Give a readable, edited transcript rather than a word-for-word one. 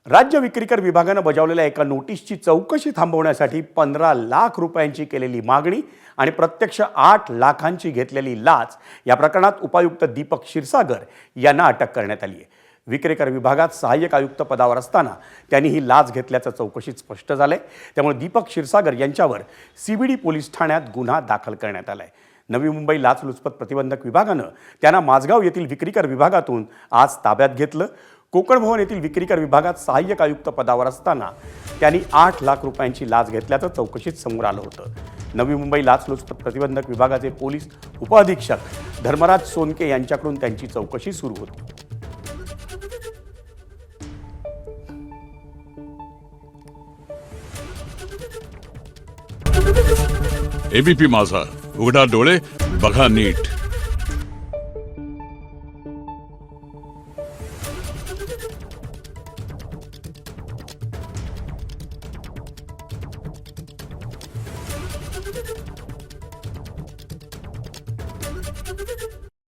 राज्य विक्रीकर विभागानं बजावलेल्या एका नोटीसची चौकशी थांबवण्यासाठी 15 लाख रुपयांची केलेली मागणी आणि प्रत्यक्ष 8 लाखांची घेतलेली लाच या प्रकरणात उपायुक्त दीपक क्षीरसागर यांना अटक करण्यात आली आहे। विक्रीकर विभागात सहाय्यक आयुक्त पदावर असताना त्यांनी ही लाच घेतल्याचं चौकशीत स्पष्ट झालंय। त्यामुळे दीपक क्षीरसागर यांच्यावर सीबीडी पोलीस ठाण्यात गुन्हा दाखल करण्यात आलाय। नवी मुंबई लाचलुचपत प्रतिबंधक विभागानं त्यांना माझगाव येथील विक्रीकर विभागातून आज ताब्यात घेतलं। कोकण भवन येथील विक्रीकर विभागात सहाय्यक आयुक्त पदावर असताना त्यांनी 8 लाख रुपयांची लाच घेतल्याचं चौकशीत समोर आलं होतं। नवी मुंबई लाचलुचपत प्रतिबंधक विभागाचे पोलीस उपअधीक्षक धर्मराज सोनके यांच्याकडून त्यांची चौकशी सुरू होती। एबीपी माझा, उघडा डोळे बघा नीट।